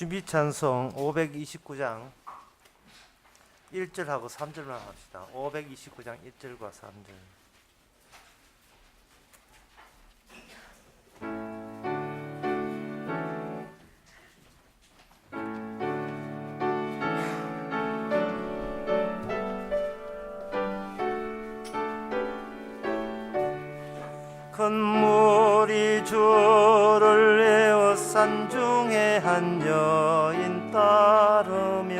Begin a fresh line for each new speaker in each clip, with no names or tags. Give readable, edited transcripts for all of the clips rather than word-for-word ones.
준비 찬송 529장 1절하고 3절만 합시다. 529장 1절과 3절. 큰 물이 주를 에워 산중에 한 여인 따르며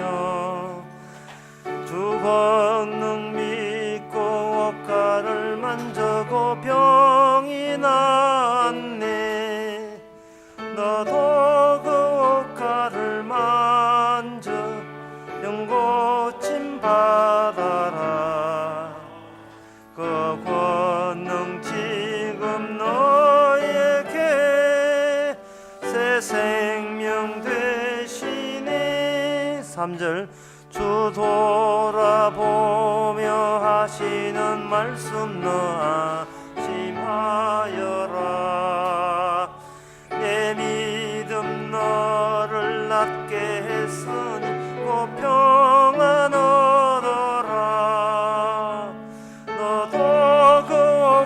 주 권능 믿고 옷가를 만져고 병이 낫네. 너도 그 옷가를 만져 병 고침 받아라. 그 권능 지금 너에게 새 생명 되시네. 3절. 주 돌아보며 하시는 말씀 너 안심하여라. 내 믿음 너를 낫게 했으니 곧 평안 얻어라. 너도 그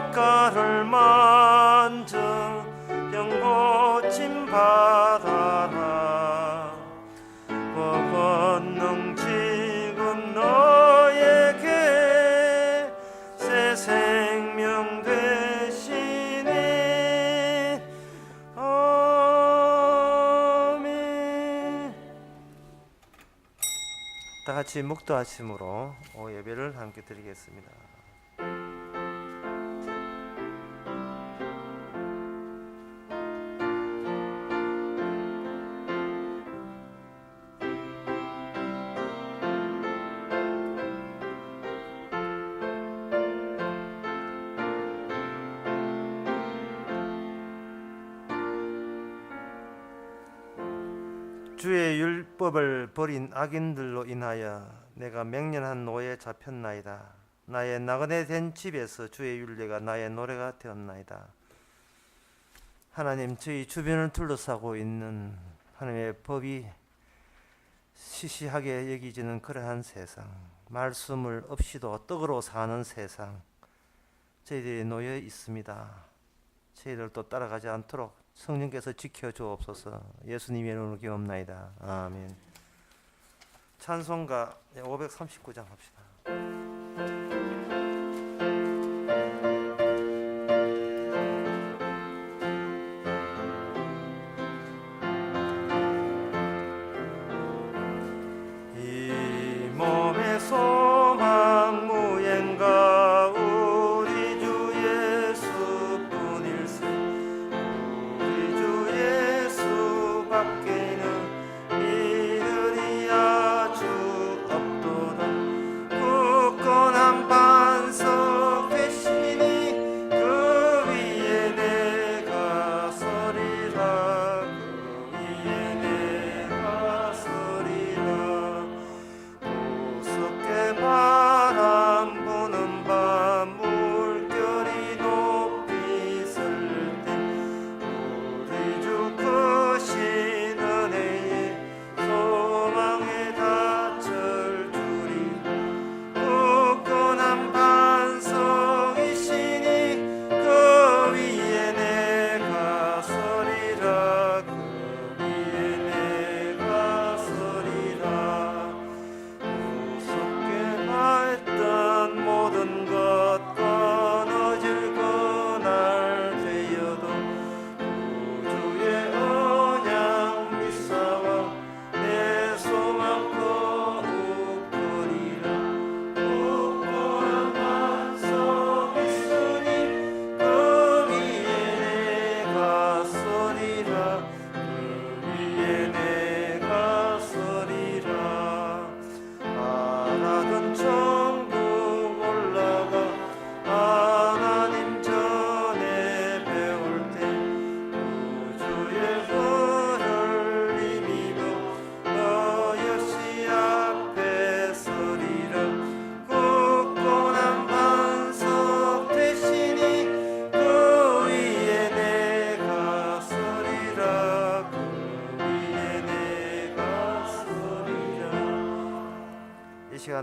옷가를 만져 병 고침 받아라. 그 권능 지금 너에게 새 생명 되시네. 아멘. 다 같이 묵도하심으로 예배를 함께 드리겠습니다. 주의 율법을 버린 악인들로 인하여 내가 맹렬한 노예에 잡혔나이다. 나의 나그네 된 집에서 주의 율례가 나의 노래가 되었나이다. 하나님, 저희 주변을 둘러싸고 있는 하나님의 법이 시시하게 여기지는 그러한 세상, 말씀을 없이도 떡으로 사는 세상, 저희들이 놓여 있습니다. 저희들도 따라가지 않도록 성령께서 지켜주옵소서. 예수님의 이름으로 기도합나이다. 아멘. 찬송가 539장 합시다. 이 몸의 소망 무엔가 우리 주 예수뿐일세. 우리 주 예수 밖에는 이들이 아주 없도다. 굳건한 바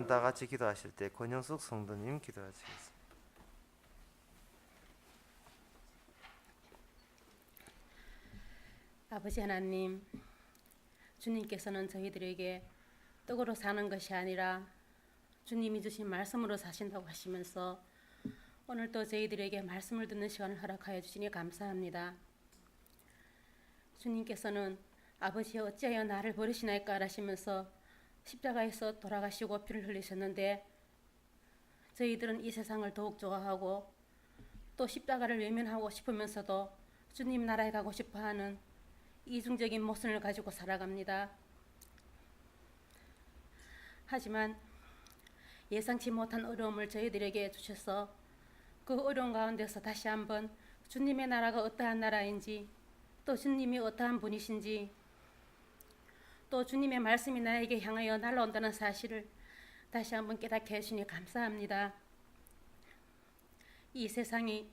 시간 다 같이 기도하실 때 권영숙 성도님 기도하시겠습니다.
아버지 하나님, 주님께서는 저희들에게 떡으로 사는 것이 아니라 주님이 주신 말씀으로 사신다고 하시면서 오늘도 저희들에게 말씀을 듣는 시간을 허락하여 주시니 감사합니다. 주님께서는 아버지 어찌하여 나를 버리시나이까 하시면서 십자가에서 돌아가시고 피를 흘리셨는데 저희들은 이 세상을 더욱 좋아하고 또 십자가를 외면하고 싶으면서도 주님 나라에 가고 싶어하는 이중적인 모습을 가지고 살아갑니다. 하지만 예상치 못한 어려움을 저희들에게 주셔서 그 어려움 가운데서 다시 한번 주님의 나라가 어떠한 나라인지 또 주님이 어떠한 분이신지 또 주님의 말씀이 나에게 향하여 날아온다는 사실을 다시 한번 깨닫게 해주시니 감사합니다. 이 세상이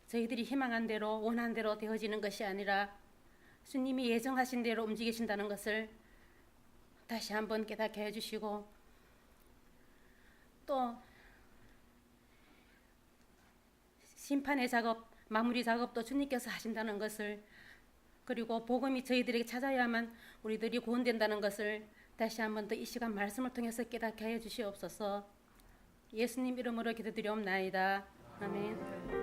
저희들이 희망한 대로 원한 대로 되어지는 것이 아니라 주님이 예정하신 대로 움직이신다는 것을 다시 한번 깨닫게 해주시고 또 심판의 작업, 마무리 작업도 주님께서 하신다는 것을 그리고 복음이 저희들에게 찾아야만 우리들이 구원된다는 것을 다시 한번 더 이 시간 말씀을 통해서 깨닫게 하여 주시옵소서. 예수님 이름으로 기도드리옵나이다. 아멘.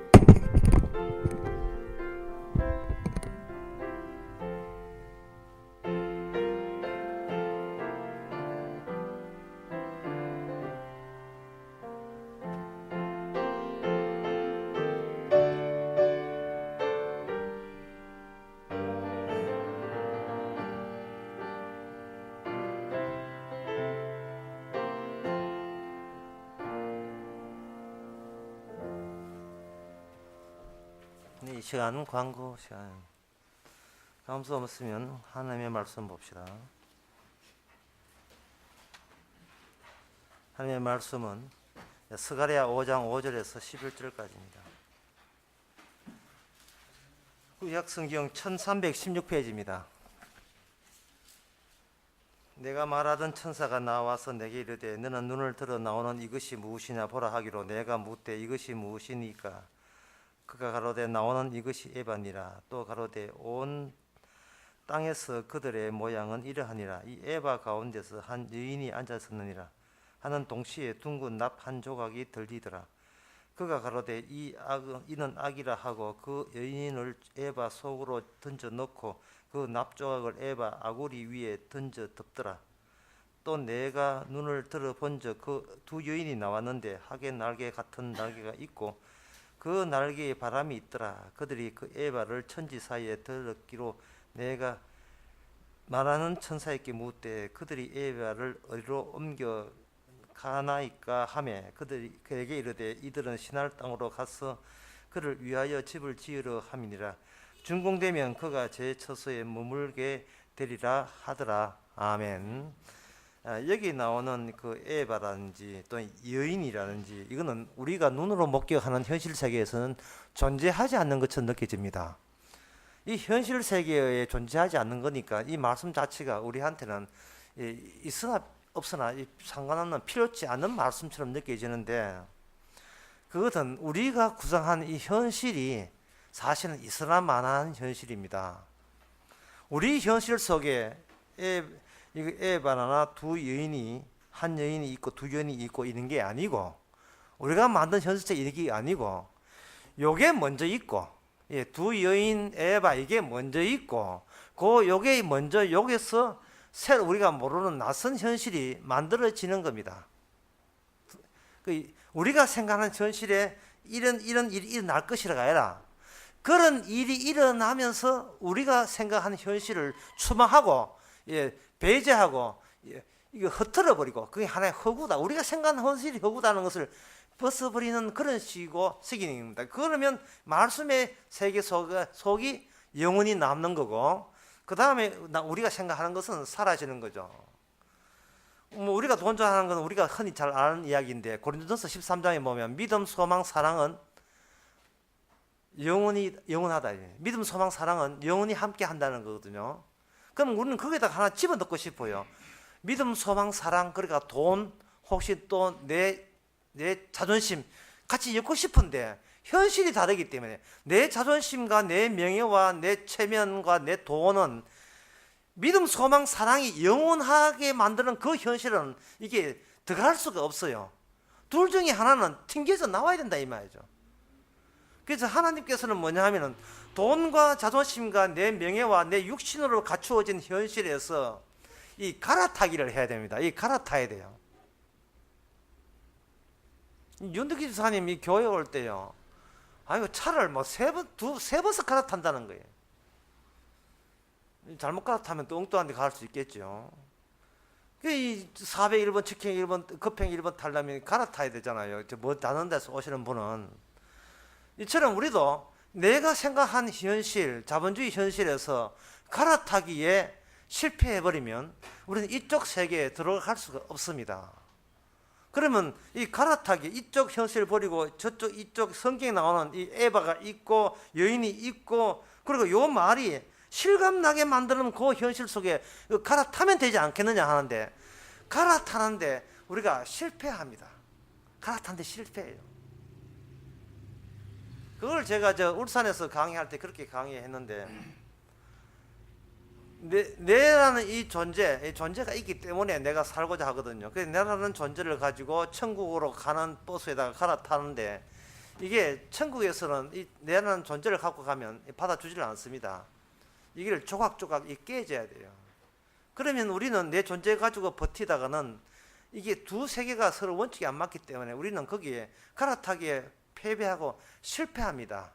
이 시간은 광고 시간. 감수 없으면 하나님의 말씀 봅시다. 하나님의 말씀은 스가랴 5장 5절에서 11절까지입니다. 구약 성경 1316페이지입니다. 내가 말하던 천사가 나와서 내게 이르되 너는 눈을 들어 나오는 이것이 무엇이냐 보라 하기로 내가 묻되 이것이 무엇이니까 그가 가로되 나오는 이것이 에바니라. 또 가로되 온 땅에서 그들의 모양은 이러하니라. 이 에바 가운데서 한 여인이 앉았었느니라 하는 동시에 둥근 납 한 조각이 들리더라. 그가 가로되 이는 악이라 하고 그 여인을 에바 속으로 던져 넣고 그 납 조각을 에바 아구리 위에 던져 덮더라. 또 내가 눈을 들어 본즉 그 두 여인이 나왔는데 하계 날개 같은 날개가 있고 그 날개에 바람이 있더라. 그들이 그 에바를 천지 사이에 들었기로 내가 말하는 천사에게 묻되 그들이 에바를 어디로 옮겨 가나이까 하매 그들이 그에게 이르되 이들은 시날 땅으로 가서 그를 위하여 집을 지으려 함이니라. 준공되면 그가 제 처소에 머물게 되리라 하더라. 아멘. 여기 나오는 그 에바라든지 또 여인이라든지 이거는 우리가 눈으로 목격하는 현실 세계에서는 존재하지 않는 것처럼 느껴집니다. 이 현실 세계에 존재하지 않는 거니까 이 말씀 자체가 우리한테는 있으나 없으나 상관없는 필요치 않은 말씀처럼 느껴지는데 그것은 우리가 구상한 이 현실이 사실은 있으나 마나한 현실입니다. 우리 현실 속에 에바나 두 여인이 한 여인이 있고 두 여인이 있고 있는 게 아니고 우리가 만든 현실적 이게 아니고 요게 먼저 있고 두 여인 에바 이게 먼저 있고 그 요게 먼저 여기서 새로 우리가 모르는 낯선 현실이 만들어지는 겁니다. 우리가 생각하는 현실에 이런 일이 일어날 것이라가 아니라 그런 일이 일어나면서 우리가 생각하는 현실을 추방하고 배제하고 이거 흩어져 버리고 그게 하나의 허구다. 우리가 생각하는 현실이 허구다는 것을 벗어버리는 그런 식이고責任입니다. 그러면 말씀의 세계 속이 영원히 남는 거고 그 다음에 우리가 생각하는 것은 사라지는 거죠. 우리가 존재하는 건 우리가 흔히 잘 아는 이야기인데 고린도전서 13장에 보면 믿음, 소망, 사랑은 영원하다. 믿음, 소망, 사랑은 영원히 함께 한다는 거거든요. 그럼 우리는 거기다가 하나 집어넣고 싶어요. 믿음, 소망, 사랑, 그러니까 돈, 혹시 또 내 자존심 같이 엮고 싶은데 현실이 다르기 때문에 내 자존심과 내 명예와 내 체면과 내 돈은 믿음, 소망, 사랑이 영원하게 만드는 그 현실은 이게 들어갈 수가 없어요. 둘 중에 하나는 튕겨져 나와야 된다 이 말이죠. 그래서 하나님께서는 뭐냐 하면은 돈과 자존심과 내 명예와 내 육신으로 갖추어진 현실에서 이 갈아타기를 해야 됩니다. 이 갈아타야 돼요. 윤덕기 집사님이 교회 올 때요, 아이고 차를 뭐 세 번씩 갈아탄다는 거예요. 잘못 갈아타면 또 엉뚱한 데 갈 수 있겠죠. 이 401번, 직행 1번, 급행 1번 타려면 갈아타야 되잖아요. 뭐 다른 데서 오시는 분은. 이처럼 우리도 내가 생각한 현실, 자본주의 현실에서 갈아타기에 실패해버리면 우리는 이쪽 세계에 들어갈 수가 없습니다. 그러면 이 갈아타기, 이쪽 현실 버리고 저쪽, 이쪽 성경에 나오는 이 에바가 있고 여인이 있고, 그리고 요 말이 실감나게 만드는 그 현실 속에 갈아타면 되지 않겠느냐 하는데, 갈아타는데 우리가 실패합니다. 갈아타는데 실패해요. 그걸 제가 울산에서 강의할 때 그렇게 강의했는데, 내라는 이 존재가 있기 때문에 내가 살고자 하거든요. 그래서 내라는 존재를 가지고 천국으로 가는 버스에다가 갈아타는데, 이게 천국에서는 이 내라는 존재를 갖고 가면 받아주질 않습니다. 이걸 조각조각 깨져야 돼요. 그러면 우리는 내 존재 가지고 버티다가는 이게 두 세계가 서로 원칙이 안 맞기 때문에 우리는 거기에 갈아타기에 패배하고 실패합니다.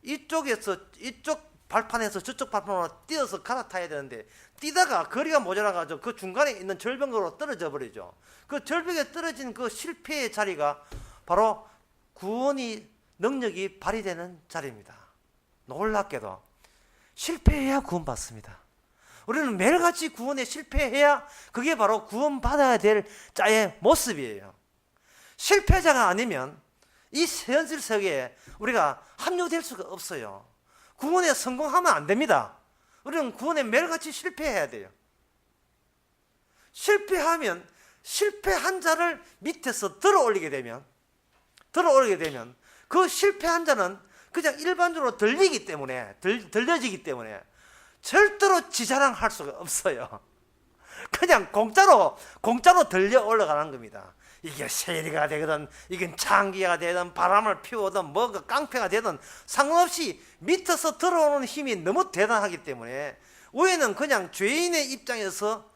이쪽에서 이쪽 발판에서 저쪽 발판으로 뛰어서 갈아타야 되는데, 뛰다가 거리가 모자라가지고 그 중간에 있는 절벽으로 떨어져 버리죠. 그 절벽에 떨어진 그 실패의 자리가 바로 구원이 능력이 발휘되는 자리입니다. 놀랍게도 실패해야 구원받습니다. 우리는 매일같이 구원에 실패해야 그게 바로 구원받아야 될 자의 모습이에요. 실패자가 아니면 이 현실 세계에 우리가 합류될 수가 없어요. 구원에 성공하면 안 됩니다. 우리는 구원에 매일같이 실패해야 돼요. 실패하면 실패한 자를 밑에서 들어 올리게 되면 그 실패한 자는 그냥 일반적으로 들리기 때문에 들려지기 때문에 절대로 지자랑할 수가 없어요. 그냥 공짜로 들려 올라가는 겁니다. 이게 세리가 되거든, 이건 장기가 되든 바람을 피우든 뭐가 깡패가 되든 상관없이 밑에서 들어오는 힘이 너무 대단하기 때문에 우리는 그냥 죄인의 입장에서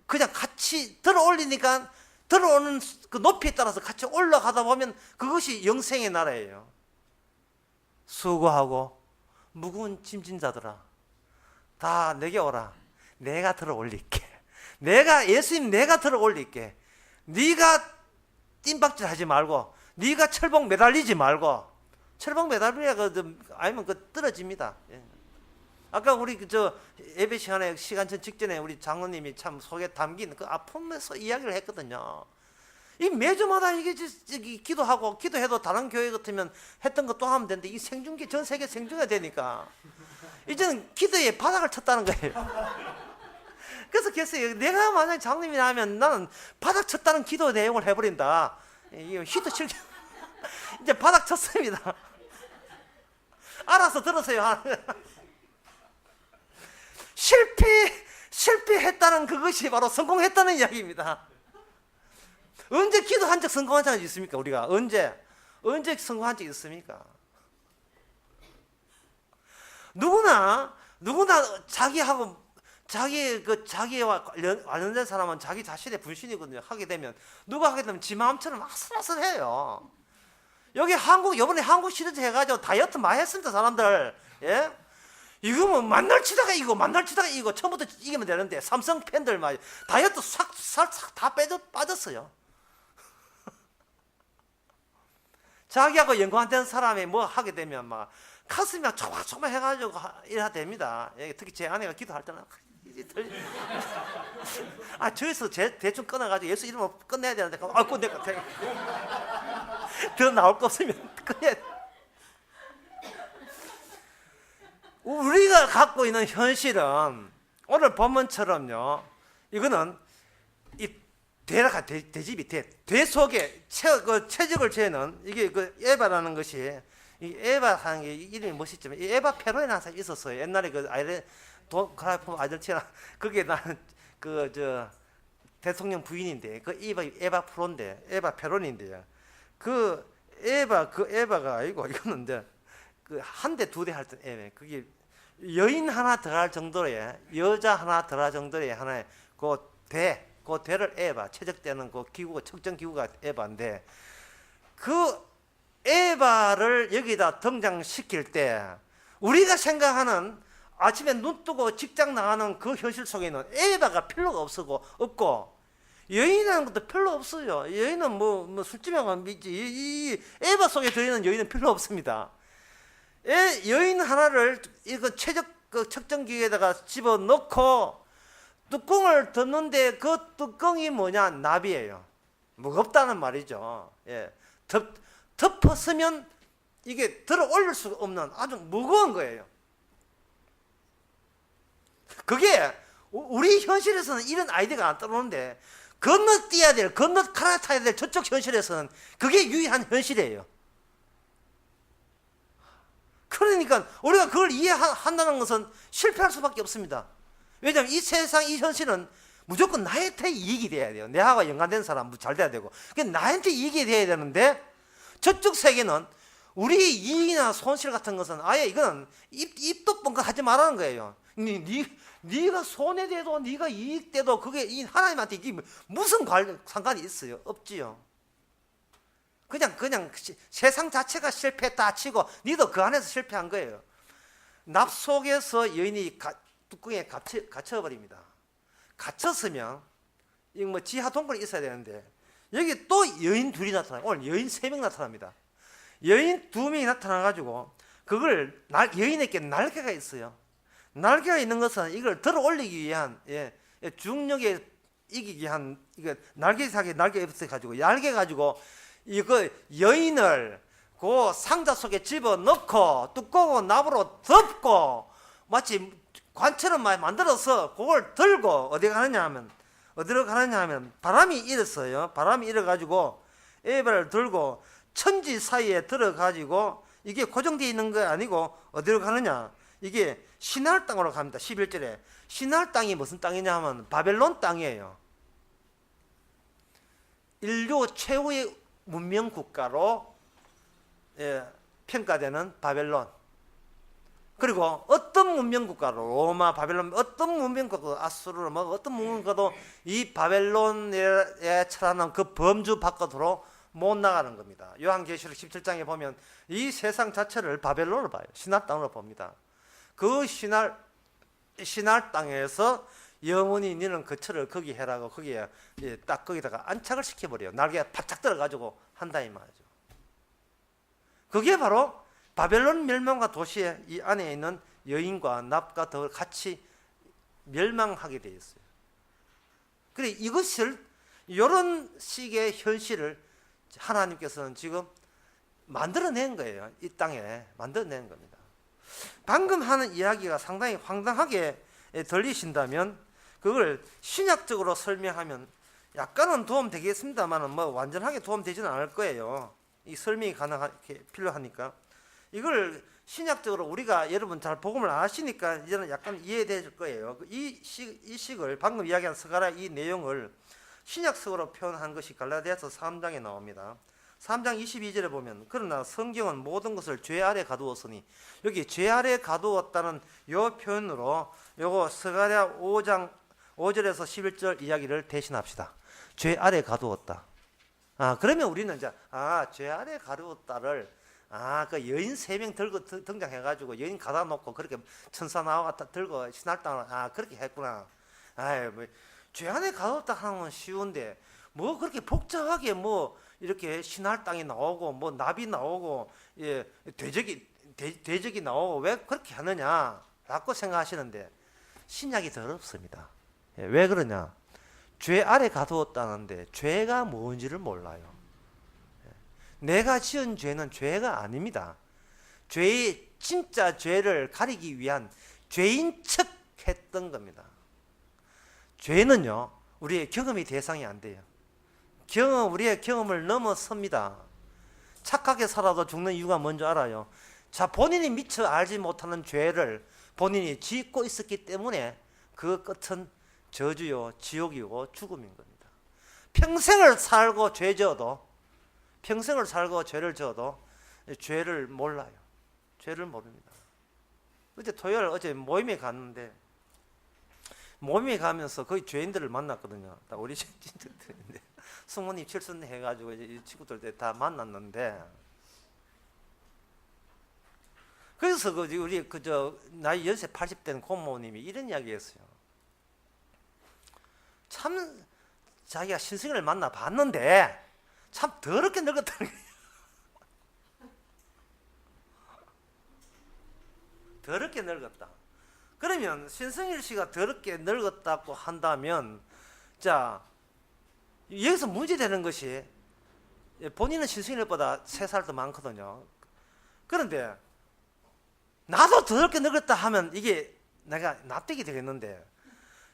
그냥 같이 들어 올리니까 들어오는 그 높이에 따라서 같이 올라가다 보면 그것이 영생의 나라예요. 수고하고 무거운 짐진 자들아, 다 내게 오라. 내가 들어 올릴게. 예수님 내가 들어 올릴게. 네가 뜀박질 하지 말고, 네가 철봉 매달리지 말고. 철봉 매달리야 아니면 떨어집니다. 예. 아까 우리 예배 시간 전 직전에 우리 장로님이 참 속에 담긴 그 아픔에서 이야기를 했거든요. 이 매주마다 이게 기도해도 다른 교회 같으면 했던 거 또 하면 되는데, 이 생중계, 전 세계 생중계가 되니까 이제는 기도에 바닥을 쳤다는 거예요. 그래서 내가 만약에 장로님이라면 나는 바닥 쳤다는 기도 내용을 해버린다. 히도 칠 이제 바닥 쳤습니다. 알아서 들으세요. 실패했다는 그것이 바로 성공했다는 이야기입니다. 언제 기도한 적 성공한 적 있습니까? 우리가 언제 성공한 적 있습니까? 누구나 자기와 관련된 사람은 자기 자신의 분신이거든요. 하게 되면 지 마음처럼 아슬아슬해요. 이번에 한국 시리즈 해가지고 다이어트 많이 했습니다, 사람들. 예? 이거 뭐 만날 치다가 이기고 처음부터 이기면 되는데, 삼성 팬들 막 다이어트 살 다 빠졌어요. 자기하고 연관된 사람이 뭐 하게 되면 막 가슴이 막 조마조마 해가지고 이래야 됩니다. 특히 제 아내가 기도할 때는 저기서 대충 끊어가지고 예수 이름으로 끝내야 되는데, 내가 더 나올 거 없으면 끝내야 돼. 우리가 갖고 있는 현실은 오늘 본문처럼요, 이거는 이 돼집이 돼 속에 채적을 재는 이게 그 에바라는 것이 이 에바 하는 게 이름이 멋있지만 이 에바 페로이라는 사람이 있었어요. 옛날에 그 아이들 돈 갈아엎으면 아들치나 그게 나는 그 저 대통령 부인인데 그 에바 프로인데 에바 페론인데요. 그 에바가 아니고 이거는 이제 그 한 대 두 대 할 때 에바 그게 여인 하나 들어갈 정도의 여자 하나 들어갈 정도의 하나의 그 대를 에바 최적되는 그 기구가 측정 기구가 에바인데 그 에바를 여기다 등장시킬 때 우리가 생각하는 아침에 눈 뜨고 직장 나가는 그 현실 속에는 에바가 필요가 없고 여인이라는 것도 별로 없어요. 여인은 뭐 술집에 가면 있지. 이 에바 속에 들어있는 여인은 별로 없습니다. 여인 하나를 이거 최적 그 측정기에다가 집어넣고 뚜껑을 덮는데 그 뚜껑이 뭐냐? 나비예요. 무겁다는 말이죠. 예. 덮었으면 이게 들어 올릴 수가 없는 아주 무거운 거예요. 그게 우리 현실에서는 이런 아이디어가 안 떠오르는데 건너뛰어야 될, 갈아타야 될 저쪽 현실에서는 그게 유일한 현실이에요. 그러니까 우리가 그걸 이해한다는 것은 실패할 수밖에 없습니다. 왜냐하면 이 세상, 이 현실은 무조건 나한테 이익이 돼야 돼요. 내하고 연관된 사람 잘 돼야 되고. 나한테 이익이 돼야 되는데 저쪽 세계는 우리 이익이나 손실 같은 것은 아예 이건 입도 뻥끗 하지 말라는 거예요. 네가 손해돼도 네가 이익돼도 그게 이 하나님한테 이게 무슨 상관이 있어요? 없지요. 그냥 세상 자체가 실패했다 치고 니도 그 안에서 실패한 거예요. 납 속에서 여인이 뚜껑에 갇혀버립니다. 갇혔으면 이거 뭐 지하 동굴이 있어야 되는데 여기 또 여인 둘이 나타나요. 오늘 여인 3명 나타납니다. 여인 2명이 나타나가지고 그걸 여인에게 날개가 있어요. 날개가 있는 것은 이걸 들어 올리기 위한 중력에 이기기 위한 이거 날개 가지고 얇게 가지고 이거 여인을 그 상자 속에 집어 넣고 뚜껑을 나무로 덮고 마치 관처럼 만들어서 그걸 들고 어디로 가느냐 하면 바람이 일었어요. 바람이 일어가지고 에바를 들고 천지 사이에 들어가지고 이게 고정되어 있는 거 아니고 어디로 가느냐? 이게 시날 땅으로 갑니다. 11절에 시날 땅이 무슨 땅이냐 하면 바벨론 땅이에요. 인류 최후의 문명 국가로 평가되는 바벨론. 그리고 어떤 문명 국가로 로마, 바벨론, 어떤 문명 국가도 아수르, 뭐 어떤 문명 국가도 이 바벨론에 처하는 그 범주 바깥으로 못 나가는 겁니다. 요한계시록 17장에 보면 이 세상 자체를 바벨론으로 봐요. 신할 땅으로 봅니다. 그 신할 땅에서 영원히 너는 거처를 거기 해라고 거기에 딱 거기다가 안착을 시켜버려요. 날개가 바짝 들어가지고 한다 이 말이죠. 그게 바로 바벨론 멸망과 도시의 이 안에 있는 여인과 납과 더 같이 멸망하게 되어 있어요. 그래 이것을 이런 식의 현실을 하나님께서는 지금 만들어낸 거예요. 이 땅에 만들어낸 겁니다. 방금 하는 이야기가 상당히 황당하게 들리신다면 그걸 신약적으로 설명하면 약간은 도움 되겠습니다만 뭐 완전하게 도움 되지는 않을 거예요. 이 설명이 필요하니까 이걸 신약적으로 우리가 여러분 잘 복음을 아시니까 이제는 약간 이해될 거예요. 이 식을 방금 이야기한 스가랴 이 내용을 신약적으로 표현한 것이 갈라디아서 3장에 나옵니다. 3장 22절에 보면 그러나 성경은 모든 것을 죄 아래 가두었으니 여기 죄 아래 가두었다는 요 표현으로 요거 스가랴 5장 5절에서 11절 이야기를 대신합시다. 죄 아래 가두었다. 그러면 우리는 이제 죄 아래 가두었다를 그 여인 3명 들고 등장해가지고 여인 가다 놓고 그렇게 천사 나와 들고 신할당을 그렇게 했구나. 죄 안에 가뒀다 하는 건 쉬운데 뭐 그렇게 복잡하게 뭐 이렇게 신할 땅이 나오고 뭐 나비 나오고 대적이 나오고 왜 그렇게 하느냐라고 생각하시는데 신약이 더럽습니다. 왜 그러냐? 죄 아래 가두었다는데 죄가 뭔지를 몰라요. 내가 지은 죄는 죄가 아닙니다. 진짜 죄를 가리기 위한 죄인 척 했던 겁니다. 죄는요 우리의 경험이 대상이 안 돼요. 우리의 경험을 넘어섭니다. 착하게 살아도 죽는 이유가 뭔지 알아요. 자, 본인이 미처 알지 못하는 죄를 본인이 짓고 있었기 때문에 그 끝은 저주요, 지옥이고 죽음인 겁니다. 평생을 살고 죄 지어도, 평생을 살고 죄를 지어도 죄를 몰라요. 죄를 모릅니다. 어제 모임에 갔는데, 모임에 가면서 거의 죄인들을 만났거든요. 다 우리 친구들인데, 승모님 칠순해가지고 이 친구들 다 만났는데, 그래서 우리 나이 연세 80된 고모님이 이런 이야기했어요. 참 자기가 신승이를 만나 봤는데 참 더럽게 늙었다는 거예요. 더럽게 늙었다. 그러면 신승일 씨가 더럽게 늙었다고 한다면, 자, 여기서 문제되는 것이 본인은 신승일보다 3살 더 많거든요. 그런데 나도 더럽게 늙었다 하면 이게 내가 납득이 되겠는데,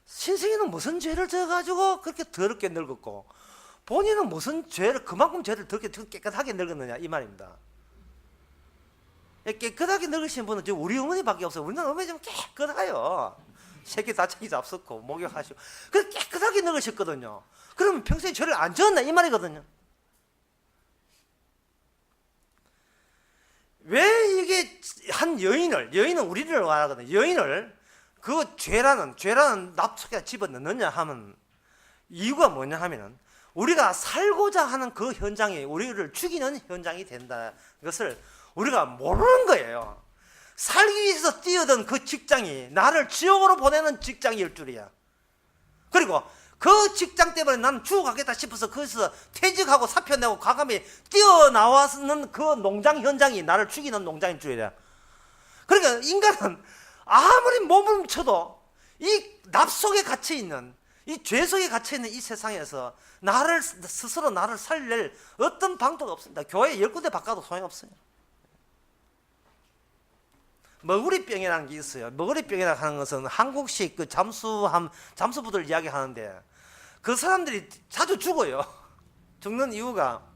신승이는 무슨 죄를 져가지고 그렇게 더럽게 늙었고 본인은 무슨 죄를, 그만큼 죄를 더럽게 깨끗하게 늙었느냐 이 말입니다. 깨끗하게 늙으신 분은 지금 우리 어머니밖에 없어요. 우리는 어머니 좀 깨끗해요. 새끼 다치기 잡섰고 목욕하시고 그 깨끗하게 늙으셨거든요. 그러면 평소에 죄를 안 지었나 이 말이거든요. 왜 이게 한 여인은 우리를 말하거든요. 여인을 그 죄라는 납속에 집어넣느냐 하면 이유가 뭐냐 하면은 우리가 살고자 하는 그 현장이 우리를 죽이는 현장이 된다. 그것을 우리가 모르는 거예요. 살기 위해서 뛰어든 그 직장이 나를 지옥으로 보내는 직장일 줄이야. 그리고 그 직장 때문에 나는 죽어가겠다 싶어서 거기서 퇴직하고 사표 내고 과감히 뛰어나왔는 그 농장 현장이 나를 죽이는 농장인 줄이야. 그러니까 인간은 아무리 몸을 쳐도 이 납 속에 갇혀있는, 이 죄 속에 갇혀있는 이 세상에서 스스로 나를 살릴 어떤 방도가 없습니다. 교회 10군데 바꿔도 소용없어요. 머구리병이라는 게 있어요. 머구리병이라고 하는 것은 한국식 그 잠수부들 이야기하는데, 그 사람들이 자주 죽어요. 죽는 이유가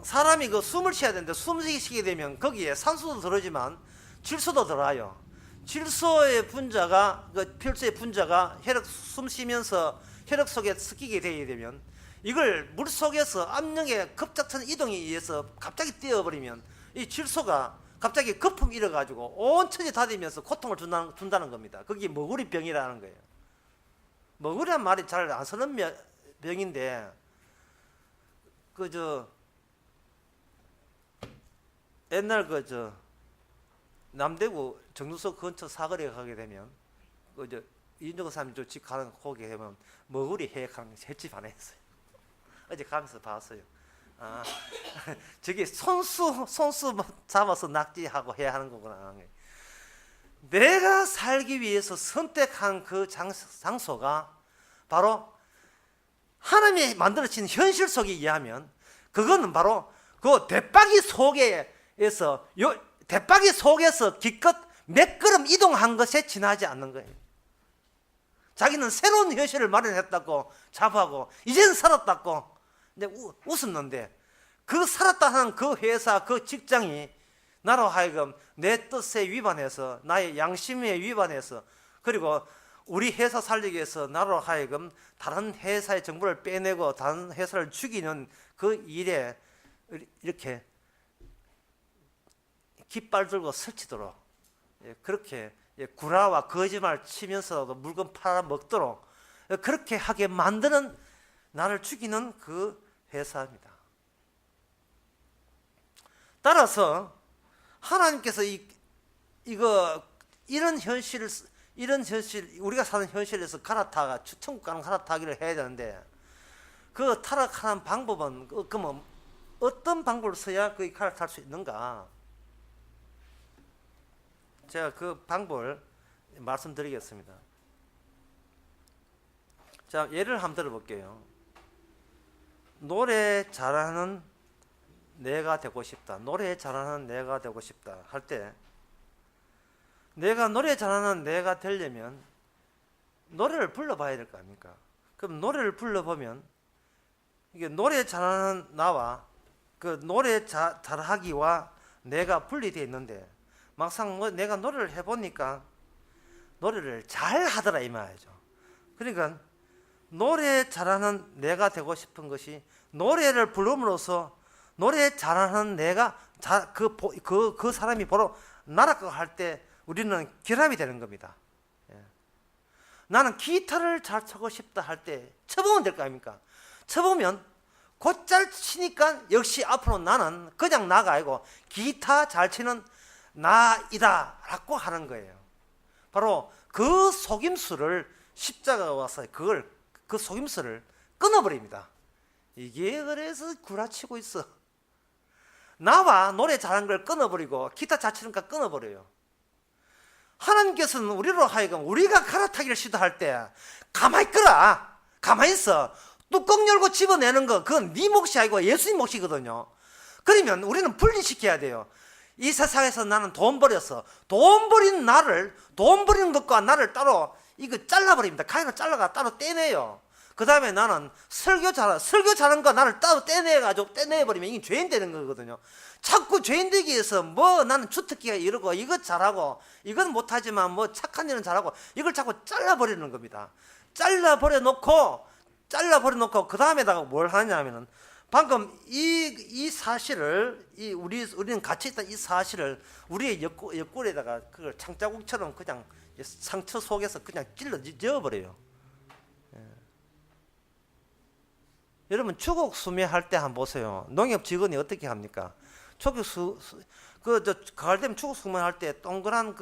사람이 숨을 쉬어야 되는데 숨을 쉬게 되면 거기에 산소도 들어오지만 질소도 들어와요. 질소의 분자가 필수의 분자가 숨 쉬면서 혈액 속에 섞이게 되게 되면 이걸 물 속에서 압력의 급작천 이동에 의해서 갑자기 띄어버리면 이 질소가 갑자기 거품 일어가지고 온 천이 닫으면서 고통을 준다는 겁니다. 그게 머구리병이라는 거예요. 머구리란 말이 잘 안 쓰는 병인데, 옛날 남대구 정류소 근처 사거리에 가게 되면 이인종 사람이 집 가는 거기 하면 머구리 해액하는 횟집 하나 했어요. 어제 가면서 봤어요. 아, 저게 손수 잡아서 낙지하고 해야 하는 거구나. 내가 살기 위해서 선택한 그 장소가 바로 하나님이 만들어진 현실 속에 의하면 그거는 바로 그 대박이 속에서 기껏 몇 걸음 이동한 것에 지나지 않는 거예요. 자기는 새로운 현실을 마련했다고 자부하고 이제는 살았다고 이제 웃었는데, 그 살았다 하는 그 회사, 그 직장이 나로 하여금 내 뜻에 위반해서, 나의 양심에 위반해서, 그리고 우리 회사 살리기 위해서 나로 하여금 다른 회사의 정보를 빼내고 다른 회사를 죽이는 그 일에 이렇게 깃발 들고 설치도록, 그렇게 구라와 거짓말 치면서도 물건 팔아먹도록 그렇게 하게 만드는, 나를 죽이는 그 회사입니다. 따라서 하나님께서 이런 현실, 우리가 사는 현실에서 천국 가는 갈아타기를 해야 되는데, 그 타락하는 방법은 그러면 어떤 방법을 써야 그 갈아탈 수 있는가? 제가 그 방법을 말씀드리겠습니다. 자, 예를 한번 들어볼게요. 노래 잘하는 내가 되고 싶다. 노래 잘하는 내가 되고 싶다 할 때, 내가 노래 잘하는 내가 되려면 노래를 불러봐야 될 거 아닙니까? 그럼 노래를 불러보면 이게 노래 잘하는 나와 그 노래 잘하기와 내가 분리되어 있는데 막상 내가 노래를 해보니까 노래를 잘 하더라 이 말이죠. 그러니까 노래 잘하는 내가 되고 싶은 것이 노래를 부름으로써 노래 잘하는 내가 그 사람이 바로 나라고 할 때 우리는 결합이 되는 겁니다. 예. 나는 기타를 잘 치고 싶다 할 때 쳐보면 될 거 아닙니까? 쳐보면 곧잘 치니까 역시 앞으로 나는 그냥 나가 아니고 기타 잘 치는 나이다 라고 하는 거예요. 바로 그 속임수를 십자가가 와서 그 속임수를 끊어버립니다. 이게 그래서 구라치고 있어. 나와 노래 잘하는 걸 끊어버리고 기타 잘 치는 걸 끊어버려요. 하나님께서는 우리로 하여금 우리가 갈아타기를 시도할 때 가만히 있거라, 가만히 있어, 뚜껑 열고 집어내는 거 그건 네 몫이 아니고 예수님 몫이거든요. 그러면 우리는 분리시켜야 돼요. 이 세상에서 나는 돈 벌였어. 돈 버린 나를, 돈 버리는 것과 나를 따로 이거 잘라버립니다. 가위로 잘라가 따로 떼내요. 그 다음에 나는 설교 잘한 거 나를 따로 떼내가지고 떼내버리면 이게 죄인 되는 거거든요. 자꾸 죄인 되기 위해서 뭐 나는 주특기가 이러고 이것 잘하고 이건 못하지만 뭐 착한 일은 잘하고 이걸 자꾸 잘라버리는 겁니다. 잘라버려 놓고 그 다음에다가 뭘 하냐면은 방금 이 사실을 우리는 같이 있던 이 사실을 우리의 옆구리에다가 그걸 창자국처럼 그냥 상처 속에서 그냥 찔러 지어버려요. 여러분 추곡 수매할 때 한번 보세요. 농협 직원이 어떻게 합니까? 가을 되면 추곡 수매할 때 동그란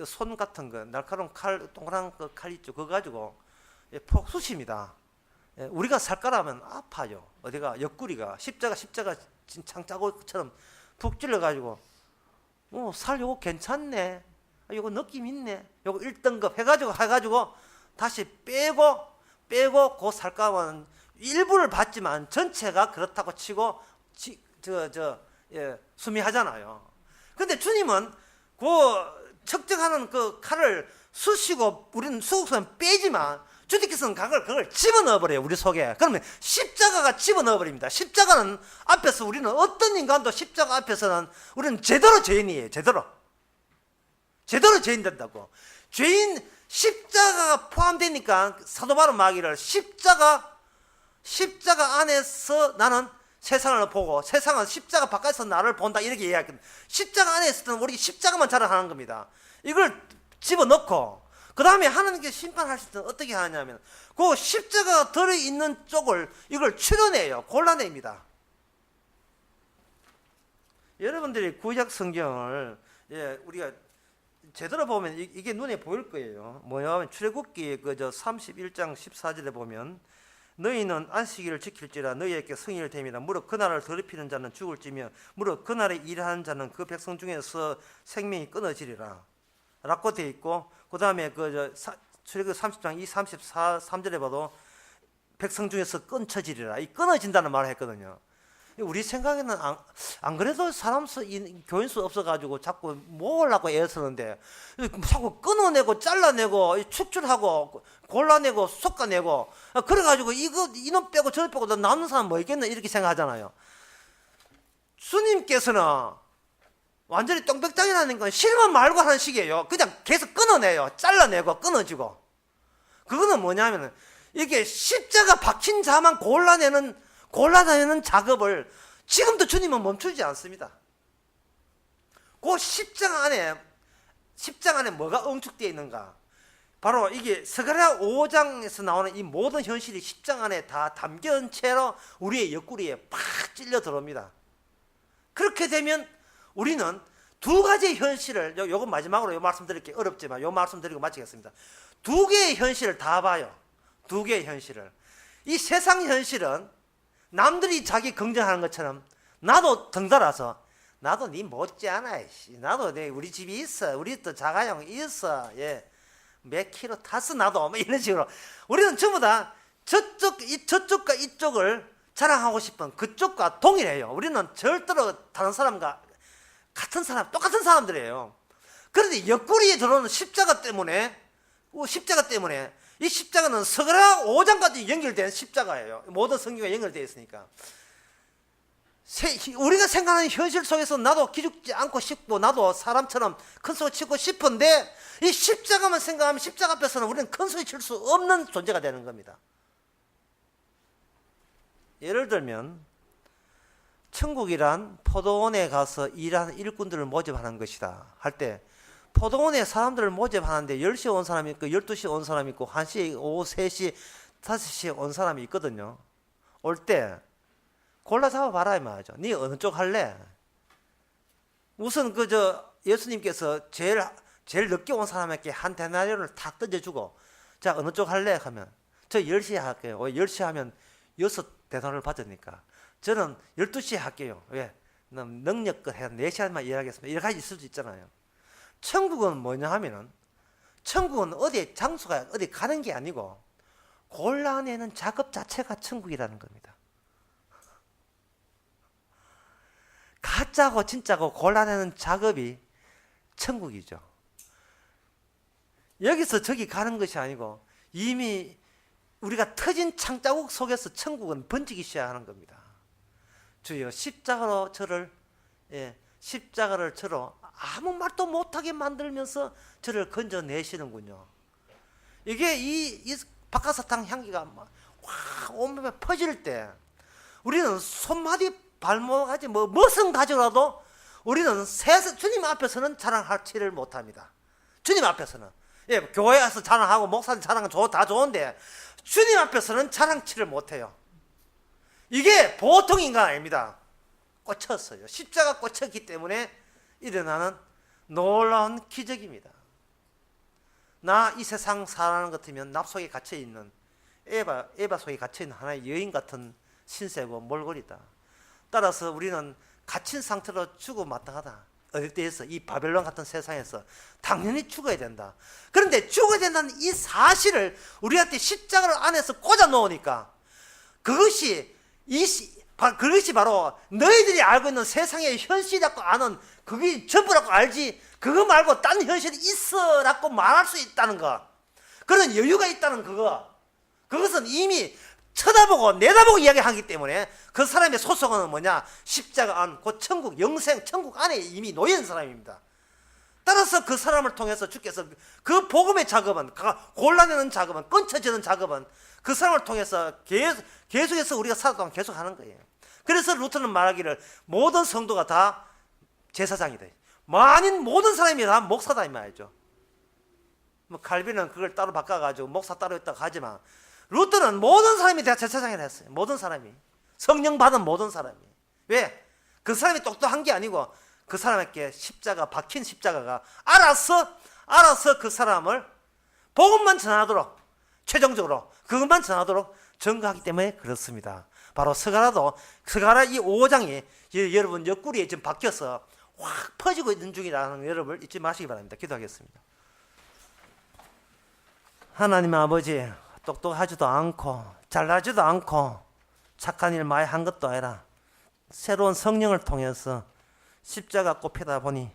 손 같은 거 날카로운 칼, 동그란 그 칼 있죠. 그거 가지고 폭 쑤십니다. 우리가 살까라면 아파요. 어디가 옆구리가 십자가 창자국처럼 푹 찔러가지고 살 요거 괜찮네, 요거 느낌 있네, 요거 1등급 해가지고 다시 빼고 그 살까면 일부를 받지만 전체가 그렇다고 치고 수미하잖아요. 근데 주님은 그 척정하는 그 칼을 쑤시고 우리는 수국수는 빼지만 주님께서는 그걸 집어넣어 버려요, 우리 속에. 그러면 십자가가 집어넣어 버립니다. 십자가는 앞에서 우리는 어떤 인간도 십자가 앞에서는 우리는 제대로 죄인이에요. 제대로 죄인 된다고. 죄인 십자가가 포함되니까 사도 바울 말하기를 십자가 안에서 나는 세상을 보고 세상은 십자가 바깥에서 나를 본다 이렇게 이야기합니다. 십자가 안에 있을 때는 우리 십자가만 자랑하는 겁니다. 이걸 집어넣고 그 다음에 하나님께 심판하실 때는 어떻게 하냐면 그 십자가가 들어있는 쪽을 이걸 추려내요. 골라냅니다. 여러분들이 구약 성경을 우리가 제대로 보면 이게 눈에 보일 거예요. 뭐냐면 출애굽기 31장 14절에 보면 너희는 안식일을 지킬지라 너희에게 성일이 됨이라. 무릇 그날을 더럽히는 자는 죽을지며 무릇 그날에 일하는 자는 그 백성 중에서 생명이 끊어지리라 라고 되어 있고, 그 다음에 출애굽기 30장 33절에 봐도 백성 중에서 끊쳐지리라. 이 끊어진다는 말을 했거든요. 우리 생각에는 안 그래도 교인 수 없어가지고 자꾸 모으려고 애쓰는데 자꾸 끊어내고 잘라내고 축출하고 골라내고 솎아내고 그래가지고 이놈 빼고 저놈 빼고 남는 사람 뭐 있겠나 이렇게 생각하잖아요. 주님께서는 완전히 똥백장이라는 건 실만 말고 하는 식이에요. 그냥 계속 끊어내요. 잘라내고 끊어지고. 그거는 뭐냐면 이게 십자가 박힌 자만 골라내는 작업을 지금도 주님은 멈추지 않습니다. 그 십자가 안에 뭐가 응축되어 있는가? 바로 이게 스가랴 5장에서 나오는 이 모든 현실이 십자가 안에 다 담겨진 채로 우리의 옆구리에 팍 찔려 들어옵니다. 그렇게 되면 우리는 두 가지 현실을, 요거 마지막으로 말씀드릴게요. 어렵지만 요 말씀드리고 마치겠습니다. 두 개의 현실을 다 봐요. 두 개의 현실을. 이 세상 현실은 남들이 자기 긍정하는 것처럼 나도 덩달아서 나도 네 못지않아, 나도 우리 집이 있어, 우리 또 자가용 있어, 몇 킬로 탔어 나도, 뭐 이런 식으로 우리는 전부 다 저쪽과 이쪽을 자랑하고 싶은 그쪽과 동일해요. 우리는 절대로 다른 사람과 똑같은 사람들이에요. 그런데 옆구리에 들어오는 십자가 때문에 이 십자가는 스가랴 5장까지 연결된 십자가예요. 모든 성경과 연결되어 있으니까. 우리가 생각하는 현실 속에서 나도 기죽지 않고 싶고 나도 사람처럼 큰 소리 치고 싶은데 이 십자가만 생각하면 십자가 앞에서는 우리는 큰 소리 칠 수 없는 존재가 되는 겁니다. 예를 들면 천국이란 포도원에 가서 일하는 일꾼들을 모집하는 것이다 할 때 포도원에 사람들을 모집하는데 10시에 온 사람이 있고 12시에 온 사람이 있고 1시, 오후 3시, 5시에 온 사람이 있거든요. 올 때 골라 잡아봐라 이 말이죠. 네 어느 쪽 할래? 우선 예수님께서 제일 늦게 온 사람에게 한 데나리온을 탁 던져주고 자 어느 쪽 할래? 하면 저 10시에 할게요. 10시 하면 6데나리온을 받으니까 저는 12시에 할게요. 왜? 능력껏 해서 4시간만 일하겠습니다. 이렇게 있을 수 있잖아요. 천국은 뭐냐 하면은 천국은 어디 장소가 어디 가는 게 아니고 골라내는 작업 자체가 천국이라는 겁니다. 가짜고 진짜고 골라내는 작업이 천국이죠. 여기서 저기 가는 것이 아니고 이미 우리가 터진 창자국 속에서 천국은 번지기 시작하는 겁니다. 주여 십자가로 저를 아무 말도 못하게 만들면서 저를 건져내시는군요. 이게 이 박하사탕 향기가 확 온몸에 퍼질 때 우리는 손마디 발목하지 무슨 가져라도 우리는 주님 앞에서는 자랑하지를 못합니다. 주님 앞에서는 교회 와서 자랑하고 목사님 자랑은 다 좋은데 주님 앞에서는 자랑치를 못해요. 이게 보통 인간 아닙니다. 꽂혔어요. 십자가 꽂혔기 때문에 일어나는 놀라운 기적입니다. 나 이 세상 살아가는 것 같으면 납 속에 갇혀있는 에바 속에 갇혀있는 하나의 여인 같은 신세고 몰골이다. 따라서 우리는 갇힌 상태로 죽어 마땅하다. 어릴 때에서 이 바벨론 같은 세상에서 당연히 죽어야 된다. 그런데 죽어야 된다는 이 사실을 우리한테 십자가를 안에서 꽂아 놓으니까 그것이 바로 너희들이 알고 있는 세상의 현실이라고 아는 그게 전부라고 알지 그거 말고 딴 현실이 있어라고 말할 수 있다는 거, 그런 여유가 있다는 그것은 이미 쳐다보고 내다보고 이야기하기 때문에 그 사람의 소속은 뭐냐? 십자가 안, 곧 천국, 영생, 천국 안에 이미 놓인 사람입니다. 따라서 그 사람을 통해서 주께서 그 복음의 작업은, 골라내는 작업은, 끊쳐지는 작업은 그 사람을 통해서 계속해서 우리가 살아가면 계속하는 거예요. 그래서 루터는 말하기를 모든 성도가 다 제사장이다. 만인 모든 사람이 다 목사다 이 말이죠. 칼빈은 그걸 따로 바꿔가지고 목사 따로 있다고 하지만 루터는 모든 사람이 다 제사장이라 했어요. 모든 사람이. 성령 받은 모든 사람이. 왜? 그 사람이 똑똑한 게 아니고 그 사람에게 박힌 십자가가 알아서 그 사람을 복음만 전하도록, 최종적으로 그것만 전하도록 증거하기 때문에 그렇습니다. 바로 스가랴 이 5장이 여러분 옆구리에 지금 박혀서 확 퍼지고 있는 중이라는 여러분을 잊지 마시기 바랍니다. 기도하겠습니다. 하나님 아버지, 똑똑하지도 않고 잘나지도 않고 착한 일 많이 한 것도 아니라 새로운 성령을 통해서 십자가 꼽히다 보니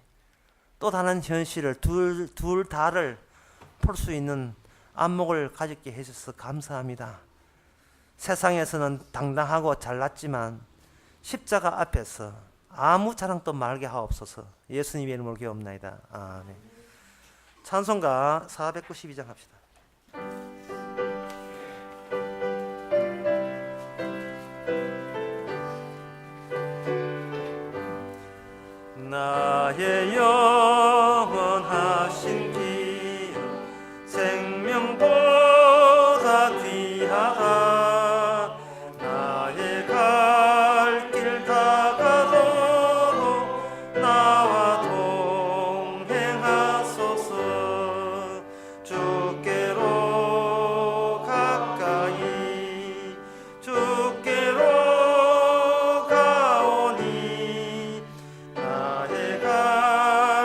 또 다른 현실을 둘 다를 풀 수 있는 안목을 가지게 해주셔서 감사합니다. 세상에서는 당당하고 잘났지만 십자가 앞에서 아무 자랑도 말게 하옵소서. 예수님의 이름으로 기도옵나이다. 아멘. 찬송가 492장 합시다. 나의 영원하신 길 생명보다 귀하다. 나의 갈 길 다가도록 나와 동행하소서. 주께로 가까이 주께로 가오니 나의 갈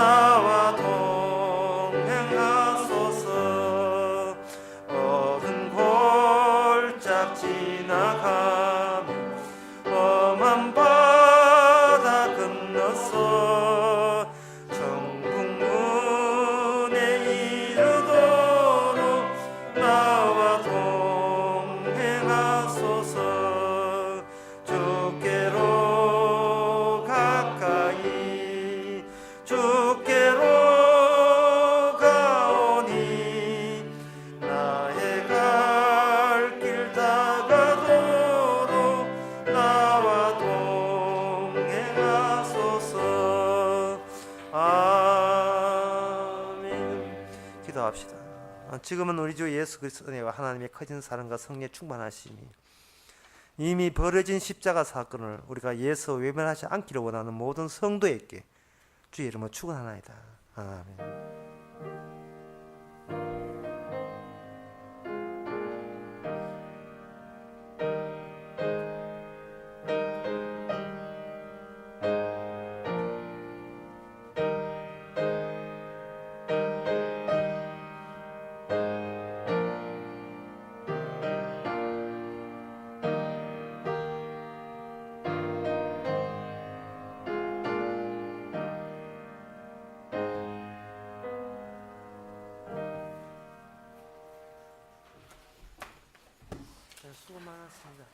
나와 동행하소서. 어른 골짝 지나가며 험한 바다 건너서 천국문에 이르도록 나와 동행하소서. 주께로 가까이 주께로 가오니 나의 갈 길 다가도록 나와 동행하소서. 아멘. 기도합시다. 지금은 우리 주 예수 그리스도의 은혜와 하나님의 커진 사랑과 성령의 충만하심이 이미 벌어진 십자가 사건을 우리가 예수 외면하지 않기를 원하는 모든 성도에게 주의 이름으로 축원하나이다. 아멘. 수고 많았습니다.